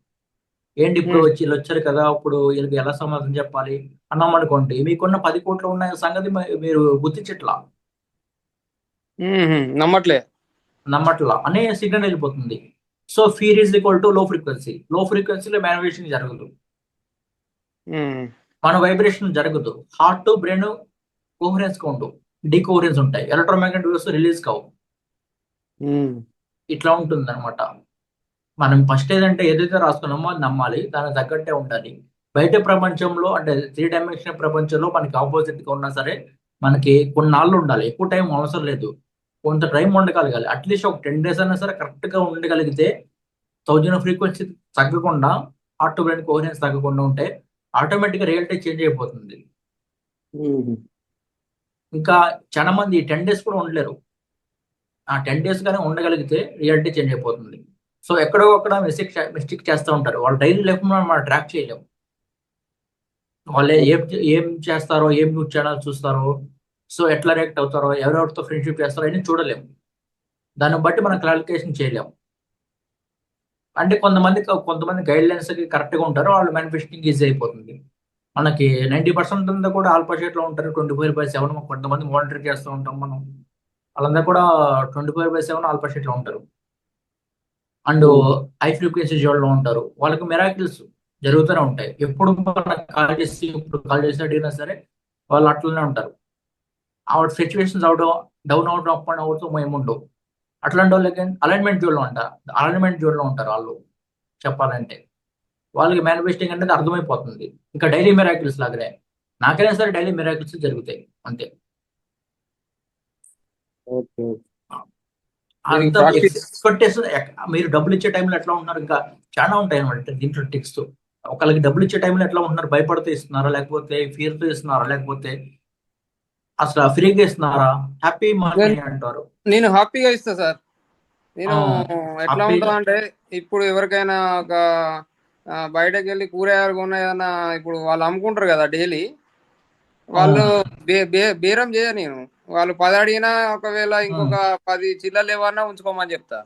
ఏంటి ఇప్పుడు ఉమ్. వీళ్ళు వచ్చారు కదా, ఇప్పుడు వీళ్ళకి ఎలా సమాధానం చెప్పాలి అన్నాం అనుకోండి, మీకున్న 10 కోట్లు ఉన్న సంగతి మీరు గుర్తించట్లా, నమ్మట్లే. నమ్మట్లా అనే సిగ్నల్ వెళ్ళిపోతుంది. So fear is equal to లో ఫ్రీక్వెన్సీలో మేనిఫెస్టేషన్ జరగదు, ఉమ్. మన వైబ్రేషన్ జరగదు. హార్ట్ బ్రెయిన్ కోహరెన్స్ గా ఉండవు, డీకోహరెన్స్ ఉంటాయి, ఎలక్ట్రోమాగ్నెటిక్ వేవ్స్ రిలీజ్ కావు. ఉమ్. ఇట్లా ఉంటుంది అనమాట. మనం ఫస్ట్ ఏదైతే రాసుకున్నామో అది నమ్మాలి, దానికి తగ్గట్టే ఉండాలి. బయట ప్రపంచంలో అంటే 3 డైమెన్షనల్ ప్రపంచంలో మనకి ఆపోజిట్ గా ఉన్నా సరే, మనకి కొన్నాళ్ళు ఉండాలి, ఎక్కువ టైం అవసరం లేదు. కొంత టైం ఉండగలగాలి, అట్లీస్ట్ ఒక 10 డేస్ అయినా సరే కరెక్ట్ గా ఉండగలిగితే, 1000 ఫ్రీక్వెన్సీ తగ్గకుండా, హార్ట్ బ్రెయిన్ కోహరెన్స్ తగ్గకుండా ఉంటే ఆటోమేటిక్ గా రియాలిటీ చేంజ్ అయిపోతుంది. ఉమ్. ఇంకా చాలా మంది 10 డేస్ కూడా ఉండలేరు. ఆ 10 డేస్ గానే ఉండగలిగితే రియాలిటీ చేంజ్ అయిపోతుంది. సో ఎక్కడో అక్కడ మిస్టేక్ చేస్తూ ఉంటారు. వాళ్ళ డైలీ లైఫ్ మనం ట్రాక్ చేయలేము. వాళ్ళు ఏం చేస్తారో, ఏం న్యూస్ ఛానల్ చూస్తారో, సో ఎట్లా రియాక్ట్ అవుతారో, ఎవరెవరితో ఫ్రెండ్షిప్ చేస్తారో అని చూడలేము. దాన్ని బట్టి మనం క్లారిఫికేషన్ చేయలేము. అంటే కొంతమంది గైడ్ లైన్స్ కి కరెక్ట్ గా ఉంటారు, వాళ్ళు మేనిఫెస్టింగ్ ఈజీ అయిపోతుంది. మనకి 90% అంతా కూడా ఆల్ఫా షేట్ లో ఉంటారు. 24/7 కొంతమంది మానిటర్ చేస్తూ ఉంటాం మనం. వాళ్ళందరూ కూడా 24/7 ఆల్ఫా షేట్ లో ఉంటారు. అండ్ హై ఫ్రీక్వెన్సీ జోన్ లో ఉంటారు. వాళ్ళకి మిరాకిల్స్ జరుగుతూనే ఉంటాయి. ఎప్పుడు మనకు కాల్ చేసి ఇప్పుడు కాల్ చేసి అడిగినా సరే వాళ్ళు అట్లనే ఉంటారు. ఆవిడ సిచ్యువేషన్స్ అవడం డౌన్ అవడం అప్ అండ్ అవుతూ ఏముండవు. అట్లాంటి వాళ్ళకి అలైన్మెంట్ జోన్ లో ఉంటారు. అలైన్మెంట్ జోన్ లో ఉంటారు వాళ్ళు చెప్పాలంటే. వాళ్ళకి మేనిఫెస్టింగ్ అనేది అర్థమైపోతుంది. ఇంకా డైలీ మిరాకిల్స్ లాగానే నాకైనా సరే డైలీ మిరాకిల్స్ జరుగుతాయి అంతే. ఓకే. దీనికి అంత ప్రాక్టీస్. ఎక్స్పెక్టేషన్ మీరు డబ్బులు ఇచ్చే టైంలో ఎట్లా ఉంటున్నారు ఇంకా చాలా ఉంటాయి అనమాట దీంట్లో టిక్స్. ఒకళ్ళకి డబ్బులు ఇచ్చే టైంలో ఎట్లా ఉంటున్నారు, భయపడుతూ ఇస్తున్నారా, లేకపోతే ఫియర్తో ఇస్తున్నారా, లేకపోతే అసలు ఫ్రీగా ఇస్తున్నారా, హ్యాపీ మనీ అంటారు. నేను హ్యాపీగా ఇస్తా సార్. నేను ఎట్లా హ్యాపీగా. ఉంటుందా అంటే, ఇప్పుడు ఎవరికైనా ఒక బయటకు వెళ్ళి కూరగాయలు కొన్న ఏదన్నా, ఇప్పుడు వాళ్ళు అమ్ముకుంటారు కదా డైలీ, వాళ్ళు బేరం చేయ నేను. వాళ్ళు 10 అడిగినా ఒకవేళ ఇంకొక 10 చిల్లలు ఏమన్నా ఉంచుకోమని చెప్తా,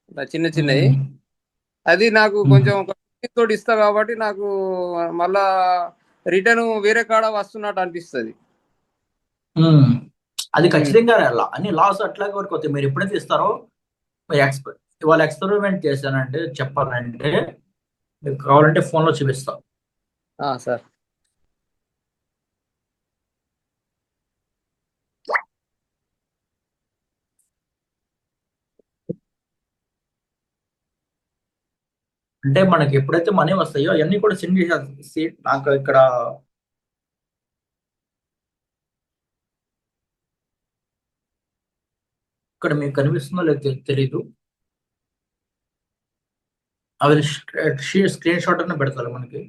ఇట్లా చిన్న చిన్నవి. అది నాకు కొంచెం ఒక తోటి ఇస్తా కాబట్టి నాకు మళ్ళా రిటర్న్ వేరే కాడ వస్తున్నట్టు అనిపిస్తుంది. అది ఖచ్చితంగా అన్ని లాస్ అట్లాగే వరకు అవుతాయి. మీరు ఎప్పుడైతే ఇస్తారో ఇవాళ ఎక్స్పెరిమెంట్ చేశానంటే చెప్పాలంటే మీకు కావాలంటే ఫోన్లో చూపిస్తా. సార్. అంటే మనకి ఎప్పుడైతే మనీ వస్తాయో అవన్నీ కూడా సెండ్ చేసేసి నాకు ఇక్కడ మీకు కనిపిస్తుందో లేదో తెలీదు. అవి స్క్రీన్ షాట్ అన్న పెడతారు మనకి.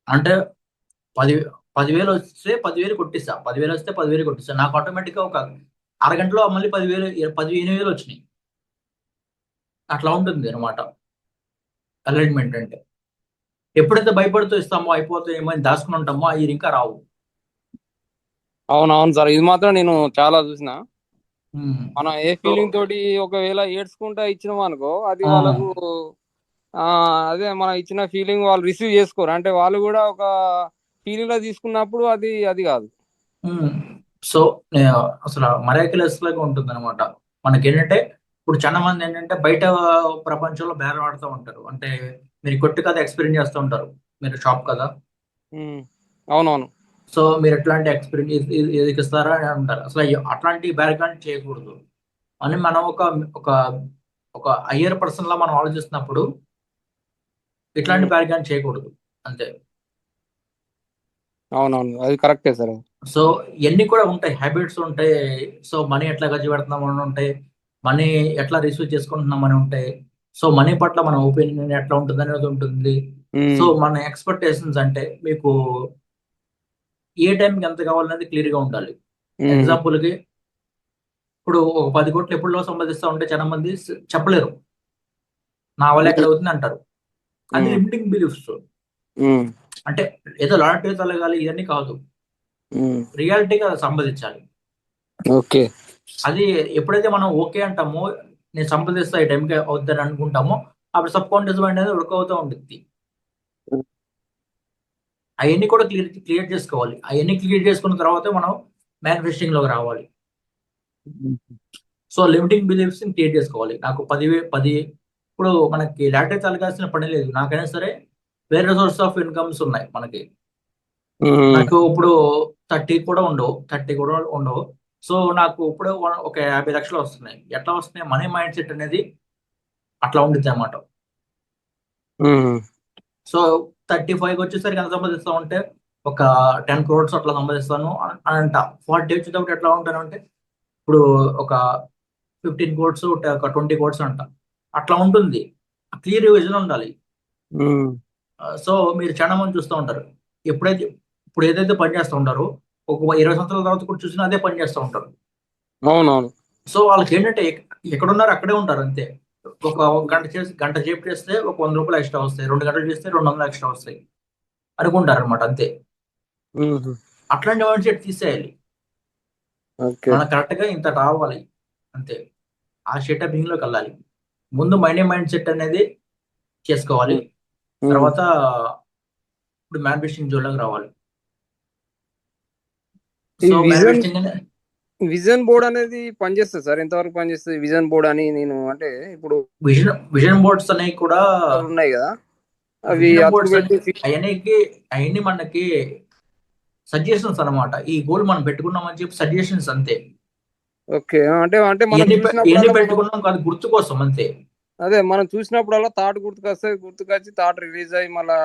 అంటే 10,000 వస్తే 10,000 కొట్టిస్తా, 10,000 వస్తే 10,000 కొట్టిస్తా. నాకు ఆటోమేటిక్గా ఒక అరగంటలో మళ్ళీ 15,000 వచ్చినాయి. అట్లా ఉంటుంది అనమాట అలైన్మెంట్ అంటే. ఎప్పుడైతే భయపడుతూ ఇస్తామో అయిపోతాయేమో అని దాచుకుని ఉంటామో అవి ఇంకా రావు. అవునవును సార్, ఇది మాత్రం నేను చాలా చూసిన. మనం ఏ సో ఫీలింగ్ తోటి ఒకవేళ ఏడ్చుకుంటా ఇచ్చినాం అనుకో, అది వాళ్ళకు అదే మనం ఇచ్చిన ఫీలింగ్ వాళ్ళు రిసీవ్ చేసుకోరు. అంటే వాళ్ళు కూడా ఒక ఫీలింగ్ లో తీసుకున్నప్పుడు అది అది కాదు. సో అసలు మరాక్యులస్ లాగా ఉంటుంది అనమాట. మనకి ఏంటంటే ఇప్పుడు చాలా మంది ఏంటంటే బయట ప్రపంచంలో బేరం ఆడుతూ ఉంటారు. అంటే మీరు కొట్టు కదా ఎక్స్పీరియన్స్ చేస్తూ ఉంటారు, మీరు షాప్ కదా. అవునవును. సో మీరు ఎట్లాంటి ఎక్స్పీరియన్స్ ఏదికి ఇస్తారా అని అంటారు. అసలు అట్లాంటి బ్యారికాండ్ చేయకూడదు అని మనం ఒక ఒక ఒక హయ్యర్ పర్సన్ లా మనం ఆలోచిస్తున్నప్పుడు ఇట్లాంటి బ్యారికాండ్ చేయకూడదు అంతే. అవునవును, అది కరెక్టే సార్. సో ఇవన్నీ కూడా ఉంటాయి, హ్యాబిట్స్ ఉంటాయి. సో మనీ ఎట్లా ఖర్చు పెడుతున్నాం అని ఉంటాయి, మనీ ఎట్లా రిసీవ్ చేసుకుంటున్నాం అని ఉంటాయి. సో మనీ పట్ల మన ఒపీనియన్ ఎట్లా ఉంటుంది అనేది ఉంటుంది. సో మన ఎక్స్పెక్టేషన్స్ అంటే మీకు ఏ టైంకి ఎంత కావాలనేది క్లియర్గా ఉండాలి. ఎగ్జాంపుల్కి ఇప్పుడు ఒక 10 కోట్లు ఎప్పుడులో సంపాదిస్తా ఉంటే చాలా మంది చెప్పలేరు, నా వల్ల ఎక్కడ అవుతుంది అంటారు. అది లిమిటింగ్ బిలీఫ్స్. అంటే ఏదో లాటరీ తలగాలి ఇవన్నీ కాదు, రియాలిటీగా సంపాదించాలి. ఓకే. అది ఎప్పుడైతే మనం ఓకే అంటామో, నేను సంపాదిస్తా ఈ టైంకి అవుద్దని అనుకుంటామో, అప్పుడు సబ్ కాన్షియస్ మైండ్ అనేది ఉడకవుతూ ఉంటుంది. అవన్నీ కూడా క్లియర్ చేసుకోవాలి. అవన్నీ క్లియర్ చేసుకున్న తర్వాత మనం మేనిఫెస్టింగ్ లోకి రావాలి. సో లిమిటింగ్ బిలీఫ్స్ క్రియేట్ చేసుకోవాలి. నాకు 10 ఇప్పుడు మనకి లాటరీ తలగాల్సిన పని లేదు. నాకైనా సరే వేరే సోర్స్ ఆఫ్ ఇన్కమ్స్ ఉన్నాయి మనకి. నాకు ఇప్పుడు 30 కూడా ఉండవు. సో నాకు ఇప్పుడు ఒక 50 లక్షలు వస్తున్నాయి. ఎట్లా వస్తున్నాయి? మనీ మైండ్ సెట్ అనేది అట్లా ఉండిద్ది అనమాట. సో 35 వచ్చేసరికి ఎంత సంపాదిస్తా ఉంటే ఒక 10 crores అట్లా సంపాదిస్తాను అని అంట. 40 వచ్చేటప్పుడు ఎట్లా ఉంటాను అంటే ఇప్పుడు ఒక 15 crores, ఒక 20 crores అంట. అట్లా ఉంటుంది. క్లియర్ విజన్ ఉండాలి. సో మీరు చాలా మంది చూస్తూ ఉంటారు, ఇప్పుడు ఏదైతే పని చేస్తూ ఉంటారో ఒక 20 సంవత్సరాల తర్వాత కూడా చూసినా అదే పని చేస్తూ ఉంటారు. అవునవును. సో వాళ్ళకి ఏంటంటే ఎక్కడున్నారు అక్కడే ఉంటారు అంతే. ఒక గంట సేపు చేస్తే ఒక 100 రూపాయలు ఎక్స్ట్రా వస్తాయి, 2 గంటలు చేస్తే 200 ఎక్స్ట్రా వస్తాయి అనుకుంటారు అనమాట అంతే. అట్లాంటి మైండ్ సెట్ తీసేయాలి. మనకు కరెక్ట్ గా ఇంత రావాలి అంతే. ఆ సెటప్ లోకి వెళ్ళాలి. ముందు మైండ్ సెట్ అనేది చేసుకోవాలి. తర్వాత ఇప్పుడు మ్యానుఫ్యాక్చరింగ్ జోన్లోకి రావాలి. ఈ so vision manufacturing vision board అనేది పనిచేస్తుంది సార్, ఎంతవరకు పనిచేస్తుంది విజన్ బోర్డ్ అని? నేను అంటే ఇప్పుడు విజన్ బోర్డ్స్ అనేవి కూడా ఉన్నాయి కదా, అవి విజన్ అతుకు బోర్డ్స్ పెట్టి అవన్నీ మనకి సజెషన్స్ అన్నమాట. ఈ గోల్ మనం పెట్టుకున్నామని చెప్పి సజెషన్స్ అంతే. ఓకే, అంటే అంటే మనం ఎన్ని చూసినప్పుడల్లా పెట్టుకున్నాం కాదు, గుర్తు కోసం అంతే. అదే మనం చూసినప్పుడల్లా థాట్ గుర్తుకొస్తుంది, గుర్తుకొచ్చి థాట్ రిలీజ్ అయ్యి మళ్ళీ